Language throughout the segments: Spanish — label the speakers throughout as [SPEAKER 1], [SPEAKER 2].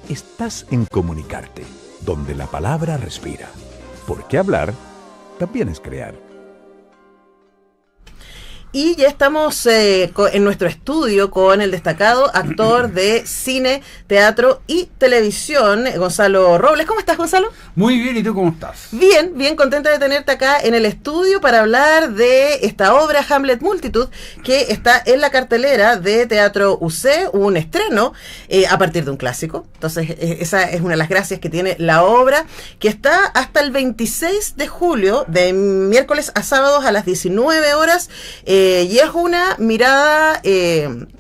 [SPEAKER 1] estás en Comunicarte, donde la palabra respira. Porque hablar también es crear.
[SPEAKER 2] Y ya estamos en nuestro estudio con el destacado actor de cine, teatro y televisión, Gonzalo Robles. ¿Cómo estás, Gonzalo?
[SPEAKER 3] Muy bien, ¿y tú cómo estás?
[SPEAKER 2] Bien, bien contenta de tenerte acá en el estudio para hablar de esta obra Hamlet Multitud, que está en la cartelera de Teatro UC, un estreno a partir de un clásico. Entonces, esa es una de las gracias que tiene la obra, que está hasta el 26 de julio, de miércoles a sábados a las 19 horas, y es una mirada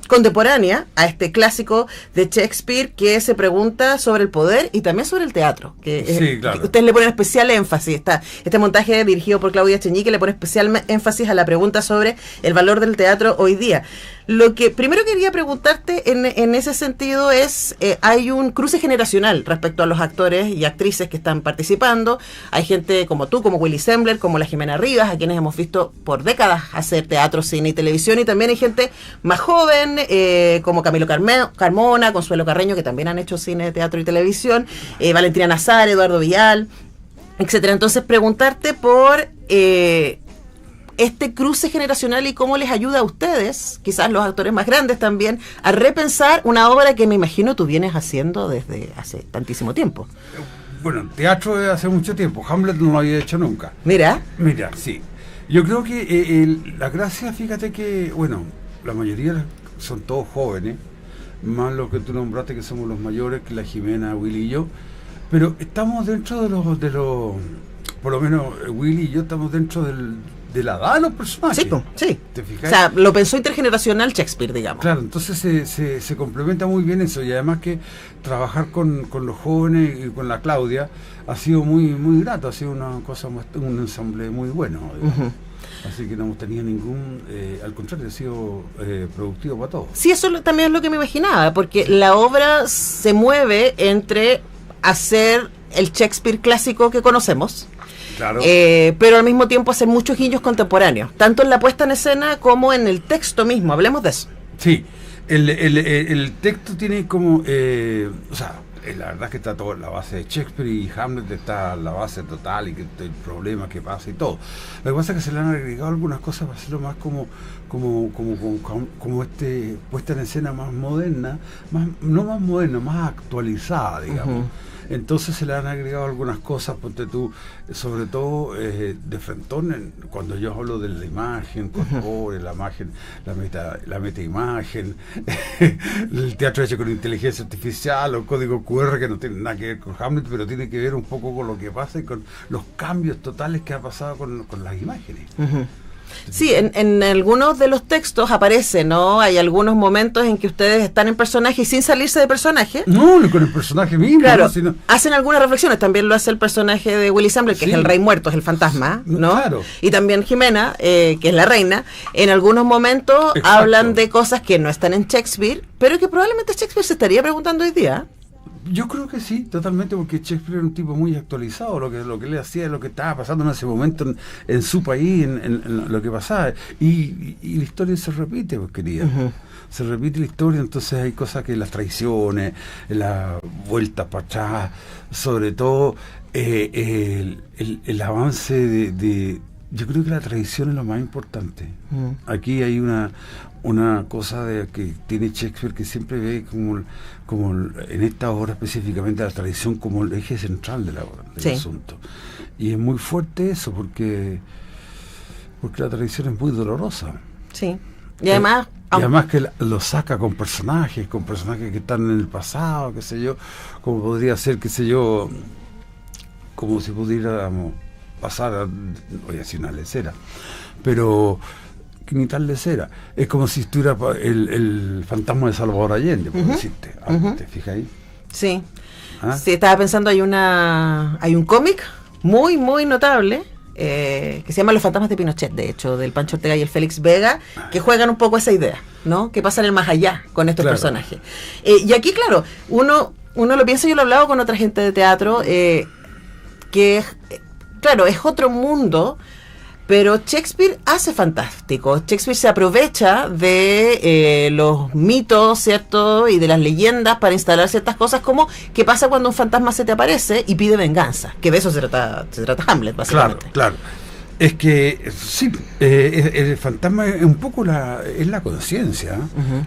[SPEAKER 2] contemporánea a este clásico de Shakespeare que se pregunta sobre el poder y también sobre el teatro.
[SPEAKER 3] Sí, claro.
[SPEAKER 2] Que ustedes le ponen especial énfasis. Este montaje dirigido por Claudia Cheñique le pone especial énfasis a la pregunta sobre el valor del teatro hoy día. Lo que primero quería preguntarte en ese sentido es, hay un cruce generacional respecto a los actores y actrices que están participando. Hay gente como tú, como Willy Sembler, como la Jimena Rivas, a quienes hemos visto por décadas hacer teatro, cine y televisión, y también hay gente más joven, como Camilo Carmona, Consuelo Carreño, que también han hecho cine, teatro y televisión, Valentina Nazar, Eduardo Vial, etcétera. Entonces, preguntarte por este cruce generacional y cómo les ayuda a ustedes, quizás los actores más grandes también, a repensar una obra que me imagino tú vienes haciendo desde hace tantísimo tiempo.
[SPEAKER 3] Bueno, teatro de hace mucho tiempo. Hamlet no lo había hecho nunca.
[SPEAKER 2] Mira,
[SPEAKER 3] sí. Yo creo que la gracia, fíjate que, bueno, la mayoría son todos jóvenes, más lo que tú nombraste, que somos los mayores, que la Jimena, Willy y yo, pero estamos dentro de los por lo menos Willy y yo estamos dentro de la edad de los personajes.
[SPEAKER 2] Sí.
[SPEAKER 3] ¿Te fijas?
[SPEAKER 2] O sea, lo pensó intergeneracional Shakespeare, digamos.
[SPEAKER 3] Claro, entonces se complementa muy bien eso, y además que trabajar con los jóvenes y con la Claudia ha sido muy, muy grato, ha sido una cosa, un ensamble muy bueno. Uh-huh. Así que no hemos tenido al contrario, ha sido productivo para todos.
[SPEAKER 2] Sí, eso también es lo que me imaginaba, porque la obra se mueve entre hacer el Shakespeare clásico que conocemos,
[SPEAKER 3] claro,
[SPEAKER 2] pero al mismo tiempo hacer muchos guiños contemporáneos, tanto en la puesta en escena como en el texto mismo. Hablemos de eso.
[SPEAKER 3] Sí, el texto tiene como, o sea, la verdad es que está toda la base de Shakespeare, y Hamlet está la base total, y que el problema que pasa y todo. Lo que pasa es que se le han agregado algunas cosas para hacerlo más como puesta en escena más moderna, no más moderna, más actualizada, digamos. Uh-huh. Entonces se le han agregado algunas cosas, ponte tú, sobre todo de frentón, cuando yo hablo de la imagen, colores, la imagen, la metaimagen, el teatro hecho con inteligencia artificial o código QR, que no tiene nada que ver con Hamlet, pero tiene que ver un poco con lo que pasa y con los cambios totales que ha pasado con las imágenes. Uh-huh.
[SPEAKER 2] Sí, en algunos de los textos aparece, ¿no? Hay algunos momentos en que ustedes están en personaje y sin salirse de personaje.
[SPEAKER 3] No, con el personaje mismo.
[SPEAKER 2] Claro,
[SPEAKER 3] ¿no? Sino...
[SPEAKER 2] hacen algunas reflexiones. También lo hace el personaje de Willy Sembler, que sí, es el rey muerto, es el fantasma, ¿no?
[SPEAKER 3] Claro.
[SPEAKER 2] Y también Jimena, que es la reina. En algunos momentos Exacto. hablan de cosas que no están en Shakespeare, pero que probablemente Shakespeare se estaría preguntando hoy día.
[SPEAKER 3] Yo creo que sí, totalmente, porque Shakespeare era un tipo muy actualizado, lo que le hacía, lo que estaba pasando en ese momento en su país, en lo que pasaba, y la historia se repite, pues, querida. Uh-huh. Se repite la historia, entonces hay cosas que las traiciones, las vueltas para atrás, sobre todo el avance de yo creo que la tradición es lo más importante. Uh-huh. Aquí hay una cosa que tiene Shakespeare, que siempre ve como en esta obra específicamente la tradición como el eje central del sí. asunto. Y es muy fuerte eso, porque la tradición es muy dolorosa.
[SPEAKER 2] Sí. Y además
[SPEAKER 3] que lo saca con personajes que están en el pasado, qué sé yo, como podría ser, qué sé yo, como si pudiéramos pasar, voy a decir una lecera, pero que ni tal lecera, es como si estuviera el fantasma de Salvador Allende, por decirte, ¿te fijas ahí?
[SPEAKER 2] Sí. ¿Ah? Sí, estaba pensando, hay un cómic muy, muy notable, que se llama Los fantasmas de Pinochet, de hecho, del Pancho Ortega y el Félix Vega, que juegan un poco esa idea, ¿no? Que pasa en el más allá con estos claro. personajes. Y aquí, claro, uno lo piensa, yo lo he hablado con otra gente de teatro, que claro, es otro mundo, Pero Shakespeare hace fantástico. Shakespeare se aprovecha de los mitos, ¿cierto? Y de las leyendas para instalar ciertas cosas, como qué pasa cuando un fantasma se te aparece y pide venganza. Que de eso se trata Hamlet, básicamente.
[SPEAKER 3] Claro. Es que sí, el fantasma es un poco la conciencia,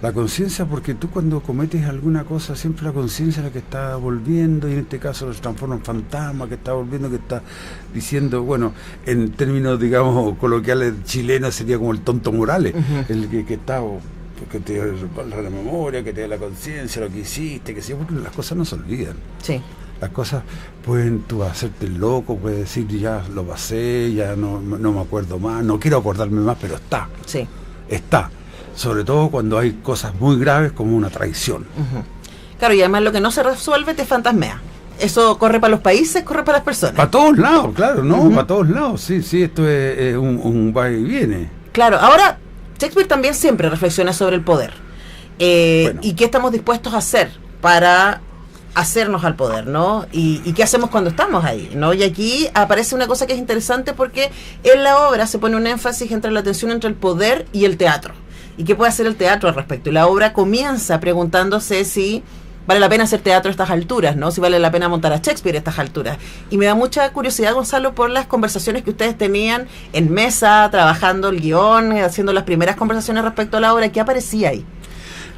[SPEAKER 3] la conciencia, porque tú cuando cometes alguna cosa, siempre la conciencia es la que está volviendo, y en este caso se transforma en fantasma, que está volviendo, que está diciendo, bueno, en términos, digamos, coloquiales chilenos sería como el tonto Morales, el que está, que te da la memoria, que te da la conciencia, lo que hiciste, que sí, porque las cosas no se olvidan.
[SPEAKER 2] Sí.
[SPEAKER 3] Las cosas pueden tú hacerte el loco, puedes decir ya lo pasé, ya no me acuerdo más, no quiero acordarme más, pero está.
[SPEAKER 2] Sí.
[SPEAKER 3] Está. Sobre todo cuando hay cosas muy graves como una traición.
[SPEAKER 2] Claro, y además lo que no se resuelve te fantasmea. Eso corre para los países, corre para las personas.
[SPEAKER 3] Para todos lados, claro, ¿no? Para todos lados, sí, esto es un va y viene.
[SPEAKER 2] Claro, ahora Shakespeare también siempre reflexiona sobre el poder.
[SPEAKER 3] Bueno.
[SPEAKER 2] Y qué estamos dispuestos a hacer para hacernos al poder, ¿no? Y qué hacemos cuando estamos ahí, ¿no? Y aquí aparece una cosa que es interesante, porque en la obra se pone un énfasis entre la tensión entre el poder y el teatro. ¿Y qué puede hacer el teatro al respecto? Y la obra comienza preguntándose si vale la pena hacer teatro a estas alturas, ¿no? Si vale la pena montar a Shakespeare a estas alturas. Y me da mucha curiosidad, Gonzalo, por las conversaciones que ustedes tenían en mesa, trabajando el guión, haciendo las primeras conversaciones respecto a la obra. ¿Qué aparecía ahí?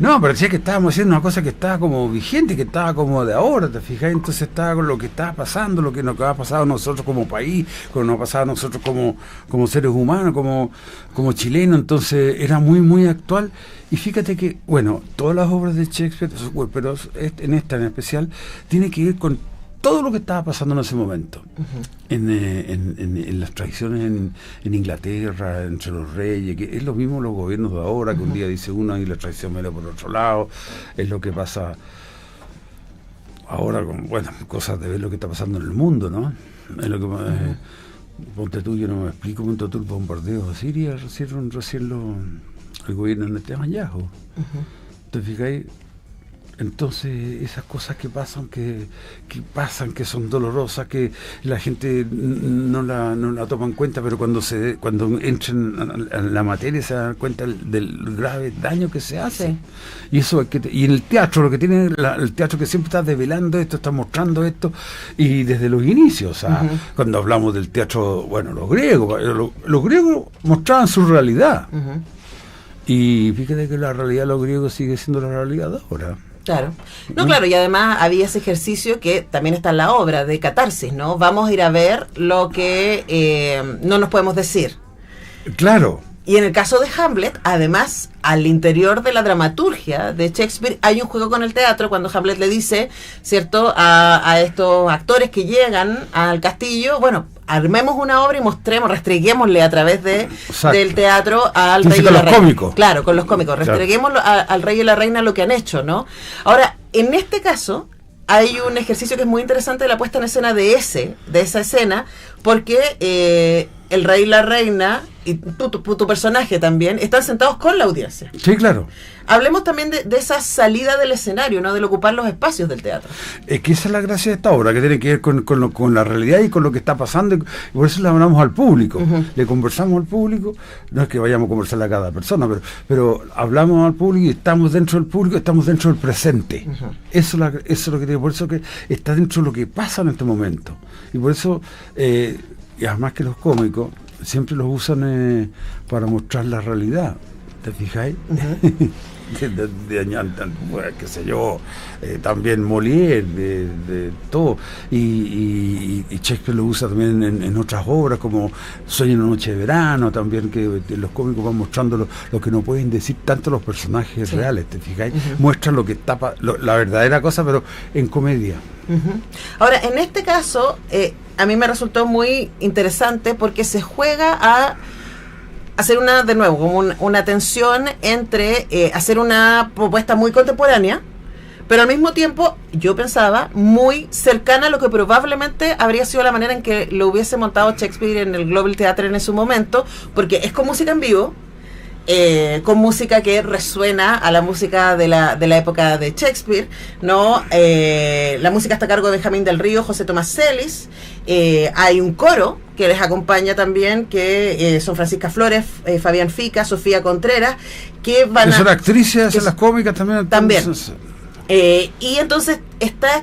[SPEAKER 3] No, parecía que estábamos haciendo una cosa que estaba como vigente, que estaba como de ahora, ¿te fijas? Entonces estaba con lo que estaba pasando, lo que nos ha pasado a nosotros como país, lo que nos ha pasado a nosotros como seres humanos, como chilenos. Entonces era muy, muy actual. Y fíjate que, bueno, todas las obras de Shakespeare, pero en esta en especial, tiene que ir con todo lo que estaba pasando en ese momento, en las tradiciones en Inglaterra, entre los reyes, que es lo mismo los gobiernos de ahora, que un día dice uno y la tradición viene por otro lado, es lo que pasa ahora con, bueno, cosas de ver lo que está pasando en el mundo, ¿no? Es lo que ponte tú, yo no me explico, ponte tú el bombardeo de Siria, recién el gobierno de Netanyahu. ¿Te fijáis? Entonces esas cosas que pasan, que son dolorosas, que la gente no la toma en cuenta, pero cuando entran en la materia se dan cuenta del grave daño que se hace. Sí. Y eso y en el teatro, lo que tiene el teatro, que siempre está develando esto, está mostrando esto, y desde los inicios, o sea, cuando hablamos del teatro, bueno, los griegos mostraban su realidad. Y fíjate que la realidad de los griegos sigue siendo la realidad de ahora.
[SPEAKER 2] Claro. No, claro, y además había ese ejercicio que también está en la obra de catarsis, ¿no? Vamos a ir a ver lo que no nos podemos decir.
[SPEAKER 3] Claro.
[SPEAKER 2] Y en el caso de Hamlet, además, al interior de la dramaturgia de Shakespeare hay un juego con el teatro, cuando Hamlet le dice, ¿cierto?, a estos actores que llegan al castillo, bueno, armemos una obra y restreguémosle a través del teatro al rey y la reina. Cómicos. Claro, con los cómicos, restreguémoslo al rey y la reina lo que han hecho, ¿no? Ahora, en este caso, hay un ejercicio que es muy interesante de la puesta en escena de esa escena, porque el rey y la reina y tu personaje también están sentados con la audiencia.
[SPEAKER 3] Sí, claro.
[SPEAKER 2] Hablemos también de esa salida del escenario, ¿no? Del ocupar los espacios del teatro.
[SPEAKER 3] Es que esa es la gracia de esta obra, que tiene que ver con la realidad y con lo que está pasando, y por eso le hablamos al público. Le conversamos al público, no es que vayamos a conversarle a cada persona, pero hablamos al público y estamos dentro del público, estamos dentro del presente. Eso es lo que tiene, por eso que está dentro de lo que pasa en este momento. Y por eso, y además que los cómicos siempre los usan para mostrar la realidad. ¿Te fijáis? Qué sé yo, también Molière, de todo, y Shakespeare lo usa también en otras obras, como Sueño en una noche de verano, también, que los cómicos van mostrando lo que no pueden decir tanto los personajes reales, ¿te fijáis? Muestran lo que está la verdadera cosa, pero en comedia.
[SPEAKER 2] Ahora, en este caso, a mí me resultó muy interesante porque se juega a hacer como una tensión entre hacer una propuesta muy contemporánea, pero al mismo tiempo, yo pensaba, muy cercana a lo que probablemente habría sido la manera en que lo hubiese montado Shakespeare en el Globe Theatre en ese momento, porque es con música en vivo, con música que resuena a la música de la época de Shakespeare, ¿no? La música está a cargo de Benjamín del Río, José Tomás Celis. Hay un coro que les acompaña también, que son Francisca Flores, Fabián Fica, Sofía Contreras, que van
[SPEAKER 3] que son actrices en las cómicas también.
[SPEAKER 2] Entonces, y entonces está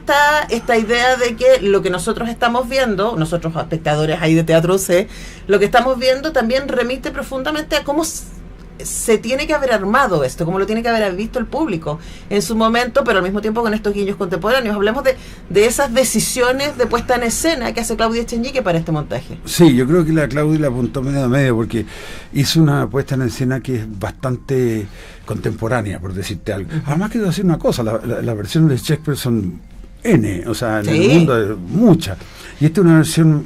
[SPEAKER 2] esta idea de que lo que nosotros estamos viendo, nosotros espectadores ahí de Teatro UC, lo que estamos viendo también remite profundamente a cómo se tiene que haber armado esto, como lo tiene que haber visto el público en su momento, pero al mismo tiempo con estos guiños contemporáneos. Hablemos de esas decisiones de puesta en escena que hace Claudia Echenique para este montaje.
[SPEAKER 3] Sí, yo creo que la Claudia la apuntó medio a medio, porque hizo una puesta en escena que es bastante contemporánea, por decirte algo. Además, quiero decir una cosa, la versión de Shakespeare son N, o sea, en el mundo hay muchas. Y esta es una versión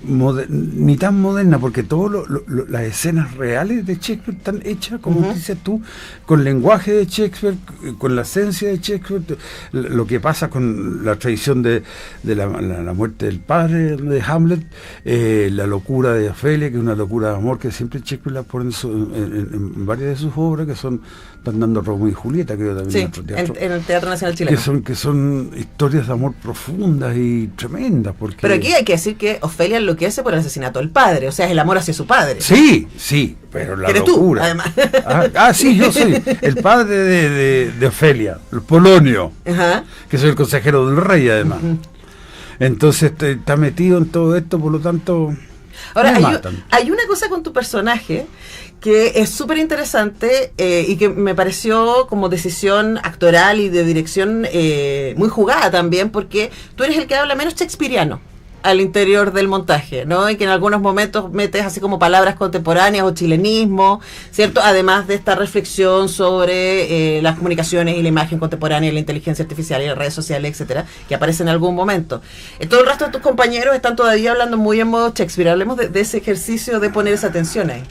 [SPEAKER 3] ni tan moderna, porque todas las escenas reales de Shakespeare están hechas, como dices tú, con lenguaje de Shakespeare, con la esencia de Shakespeare, lo que pasa con la tradición de la muerte del padre de Hamlet, la locura de Ofelia, que es una locura de amor que siempre Shakespeare la pone en varias de sus obras, que están dando Romeo y Julieta, creo también,
[SPEAKER 2] sí,
[SPEAKER 3] en otro teatro,
[SPEAKER 2] en el Teatro Nacional Chileno.
[SPEAKER 3] que son historias de amor profundas y tremendas.
[SPEAKER 2] Pero aquí hay que decir que Ofelia enloquece por el asesinato del padre, o sea, es el amor hacia su padre.
[SPEAKER 3] Sí, pero la
[SPEAKER 2] Eres
[SPEAKER 3] locura.
[SPEAKER 2] Tú, además.
[SPEAKER 3] Sí, yo soy el padre de Ofelia, el Polonio, que soy el consejero del rey, además. Entonces está metido en todo esto, por lo tanto.
[SPEAKER 2] Ahora, hay una cosa con tu personaje que es súper interesante y que me pareció como decisión actoral y de dirección muy jugada también, porque tú eres el que habla menos shakespeariano al interior del montaje, ¿no? Y que en algunos momentos metes así como palabras contemporáneas o chilenismo, ¿cierto? Además de esta reflexión sobre las comunicaciones y la imagen contemporánea y la inteligencia artificial y las redes sociales, etcétera, que aparece en algún momento. Todo el resto de tus compañeros están todavía hablando muy en modo Shakespeare. Hablemos de ese ejercicio de poner esa atención ahí.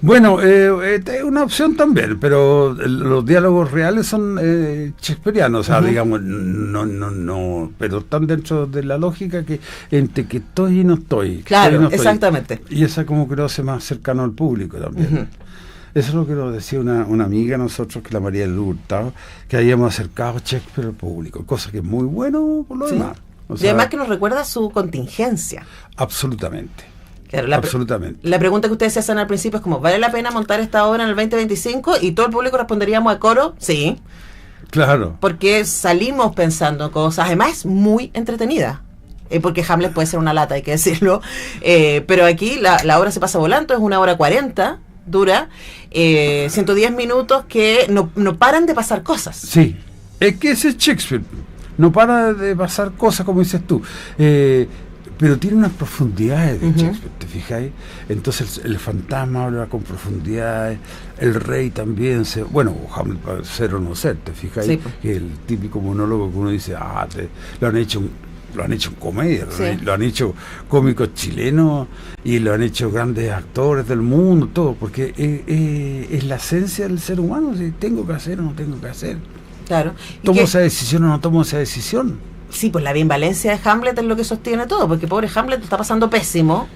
[SPEAKER 3] Bueno, es una opción también, pero los diálogos reales son shakespearianos, o sea, digamos, no, pero están dentro de la lógica que entre que estoy y no estoy.
[SPEAKER 2] Claro,
[SPEAKER 3] no estoy.
[SPEAKER 2] Exactamente.
[SPEAKER 3] Y esa como que lo hace más cercano al público también. Eso es lo que nos decía una amiga nosotros, que la María del Hurtado, que habíamos acercado a Shakespeare al público, cosa que es muy bueno por lo demás. O sea,
[SPEAKER 2] y además que nos recuerda su contingencia.
[SPEAKER 3] Absolutamente.
[SPEAKER 2] Claro,
[SPEAKER 3] absolutamente.
[SPEAKER 2] La pregunta que ustedes se hacen al principio es como, ¿vale la pena montar esta obra en el 2025? Y todo el público responderíamos a coro, sí.
[SPEAKER 3] Claro.
[SPEAKER 2] Porque salimos pensando cosas, además es muy entretenida. Porque Hamlet puede ser una lata, hay que decirlo. Pero aquí la obra se pasa volando, es 1 hora 40, dura, 110 minutos que no paran de pasar cosas.
[SPEAKER 3] Sí, es que ese es Shakespeare. No para de pasar cosas, como dices tú. Pero tiene unas profundidades de Shakespeare, ¿te fijáis? Entonces el fantasma habla con profundidades, el rey también, Hamlet para ser o no ser, ¿te fijáis? Sí. Que el típico monólogo que uno dice, lo han hecho en comedia, lo han hecho cómicos chilenos y lo han hecho grandes actores del mundo, todo, porque es la esencia del ser humano, si tengo que hacer o no tengo que hacer.
[SPEAKER 2] Claro.
[SPEAKER 3] ¿Tomo esa decisión o no tomo esa decisión?
[SPEAKER 2] Sí, pues la bienvalencia de Hamlet es lo que sostiene todo, porque pobre Hamlet está pasando pésimo.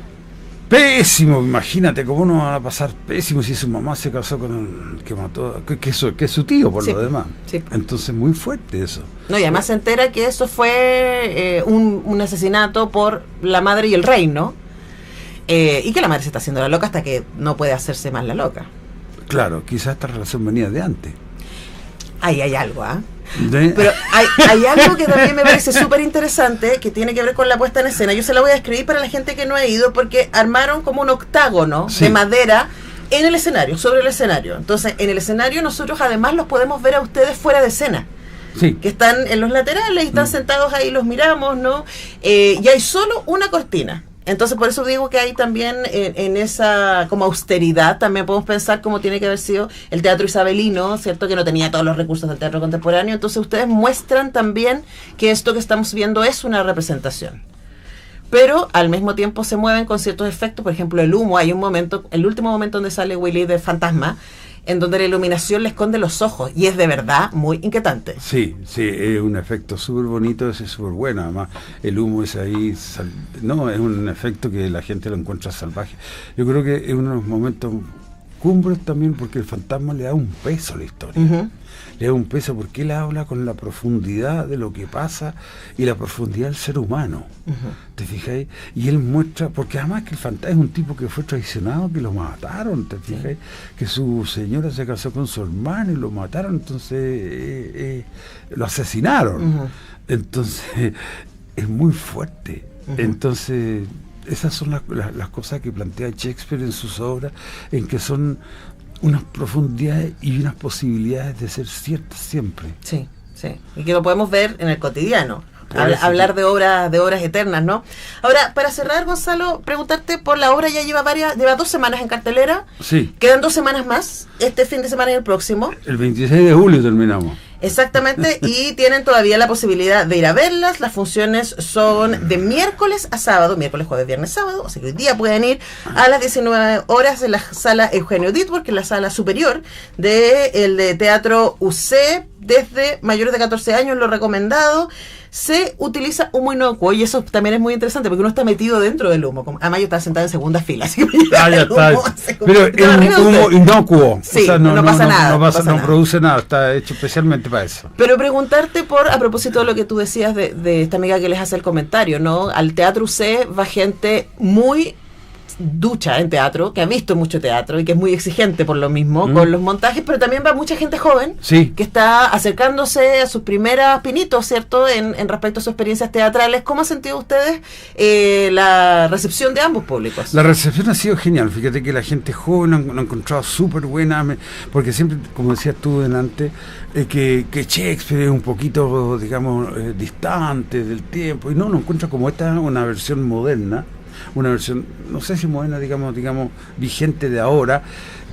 [SPEAKER 3] Pésimo, imagínate cómo no va a pasar pésimo si su mamá se casó con el que mató, que es su tío por lo demás. Sí. Entonces muy fuerte eso.
[SPEAKER 2] No, y además se entera que eso fue un asesinato por la madre y el rey, ¿no? Y que la madre se está haciendo la loca hasta que no puede hacerse más la loca.
[SPEAKER 3] Claro, quizás esta relación venía de antes.
[SPEAKER 2] Ahí hay algo, Pero hay algo que también me parece súper interesante, que tiene que ver con la puesta en escena. Yo se la voy a escribir para la gente que no ha ido, porque armaron como un octágono de madera en el escenario, sobre el escenario. Entonces, en el escenario nosotros además los podemos ver a ustedes fuera de escena. Sí. Que están en los laterales y están sentados ahí, los miramos, ¿no? Y hay solo una cortina. Entonces, por eso digo que hay también en esa como austeridad, también podemos pensar cómo tiene que haber sido el teatro isabelino, ¿cierto? Que no tenía todos los recursos del teatro contemporáneo. Entonces, ustedes muestran también que esto que estamos viendo es una representación. Pero, al mismo tiempo, se mueven con ciertos efectos. Por ejemplo, el humo. Hay un momento, el último momento donde sale Willy de fantasma, en donde la iluminación le esconde los ojos, y es de verdad muy inquietante.
[SPEAKER 3] Sí, es un efecto súper bonito, es súper bueno, además el humo es ahí, es un efecto que la gente lo encuentra salvaje. Yo creo que es uno de los momentos Cumbres también, porque el fantasma le da un peso a la historia.
[SPEAKER 2] Ujú.
[SPEAKER 3] Le da un peso porque él habla con la profundidad de lo que pasa y la profundidad del ser humano. ¿Te fijáis? Y él muestra, porque además que el fantasma es un tipo que fue traicionado, que lo mataron, ¿te fijáis? Que su señora se casó con su hermano y lo mataron, entonces lo asesinaron. Entonces es muy fuerte. Entonces esas son las cosas que plantea Shakespeare en sus obras, en que son unas profundidades y unas posibilidades de ser ciertas siempre.
[SPEAKER 2] Sí, sí. Y que lo podemos ver en el cotidiano.
[SPEAKER 3] Por eso,
[SPEAKER 2] Hablar de obras eternas, ¿no? Ahora, para cerrar, Gonzalo, preguntarte por la obra. Ya lleva 2 semanas en cartelera.
[SPEAKER 3] Sí.
[SPEAKER 2] Quedan 2 semanas más, este fin de semana y el próximo.
[SPEAKER 3] El 26 de julio terminamos.
[SPEAKER 2] Exactamente, y tienen todavía la posibilidad de ir a verlas. Las funciones son de miércoles a sábado, miércoles, jueves, viernes, sábado, así que hoy día pueden ir a las 19 horas en la sala Eugenio Ditburg, que es la sala superior de Teatro UC. Desde mayores de 14 años, lo recomendado. Se utiliza humo inocuo, y eso también es muy interesante porque uno está metido dentro del humo. Además, yo estaba sentada en segunda fila, así que
[SPEAKER 3] Ya está. Pero es un humo inocuo.
[SPEAKER 2] Sí,
[SPEAKER 3] o sea,
[SPEAKER 2] no pasa nada.
[SPEAKER 3] No produce nada, está hecho especialmente para eso.
[SPEAKER 2] Pero preguntarte a propósito de lo que tú decías de esta amiga que les hace el comentario, ¿no? Al Teatro UC va gente muy ducha en teatro, que ha visto mucho teatro y que es muy exigente por lo mismo con los montajes, pero también va mucha gente joven que está acercándose a sus primeras pinitos, ¿cierto? En respecto a sus experiencias teatrales. ¿Cómo han sentido ustedes la recepción de ambos públicos?
[SPEAKER 3] La recepción ha sido genial. Fíjate que la gente joven lo ha encontrado súper buena, porque siempre, como decías tú delante, que Shakespeare es un poquito, digamos, distante del tiempo, y no, lo encuentra como una versión moderna, una versión, no sé si moderna, digamos vigente de ahora,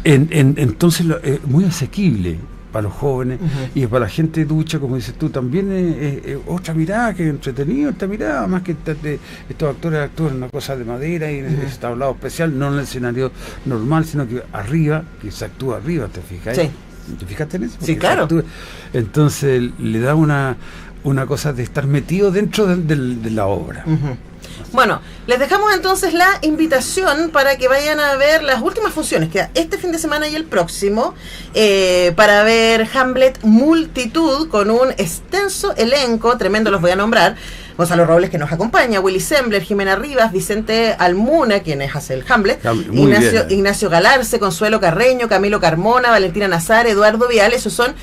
[SPEAKER 3] entonces muy asequible para los jóvenes y para la gente ducha, como dices tú, también es otra mirada, que es entretenido esta mirada, más que estos actores actúan una cosa de madera y está hablado especial, no en el escenario normal, sino que arriba, que se actúa arriba, ¿te fijas?
[SPEAKER 2] Sí.
[SPEAKER 3] ¿Te fijaste en eso?
[SPEAKER 2] Sí, claro.
[SPEAKER 3] Entonces le da una cosa de estar metido dentro de la obra.
[SPEAKER 2] Bueno, les dejamos entonces la invitación para que vayan a ver las últimas funciones, que este fin de semana y el próximo, para ver Hamlet Multitud, con un extenso elenco, tremendo, los voy a nombrar. Gonzalo Robles, que nos acompaña, Willy Sembler, Jimena Rivas, Vicente Almuna, quienes hace el Hamlet, Ignacio Galarce, Consuelo Carreño, Camilo Carmona, Valentina Nazar, Eduardo Vial. Esos son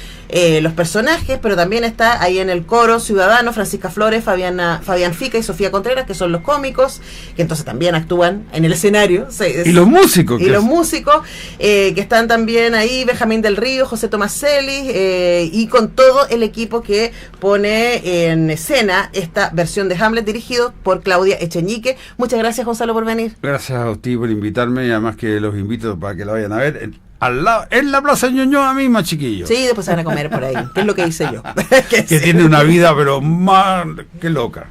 [SPEAKER 2] los personajes, pero también está ahí en el coro ciudadano Francisca Flores, Fabián Fica y Sofía Contreras, que son los cómicos, que entonces también actúan en el escenario.
[SPEAKER 3] Y los músicos.
[SPEAKER 2] Que están también ahí, Benjamín del Río, José Tomaselli, y con todo el equipo que pone en escena esta versión de Hamlet, dirigido por Claudia Echeñique. Muchas gracias, Gonzalo, por venir.
[SPEAKER 3] Gracias a ti por invitarme, y además que los invito para que la vayan a ver al lado, en la Plaza Ñuñoa misma, chiquillos.
[SPEAKER 2] Sí, después se van a comer por ahí, que es lo que hice yo.
[SPEAKER 3] que tiene una vida pero más que loca.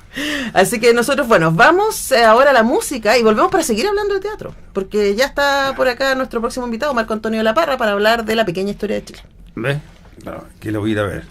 [SPEAKER 2] Así que nosotros, bueno, vamos ahora a la música y volvemos para seguir hablando de teatro, porque ya está por acá nuestro próximo invitado, Marco Antonio La Parra, para hablar de La Pequeña Historia de Chile.
[SPEAKER 3] ¿Ves? No, que lo voy a ir a ver.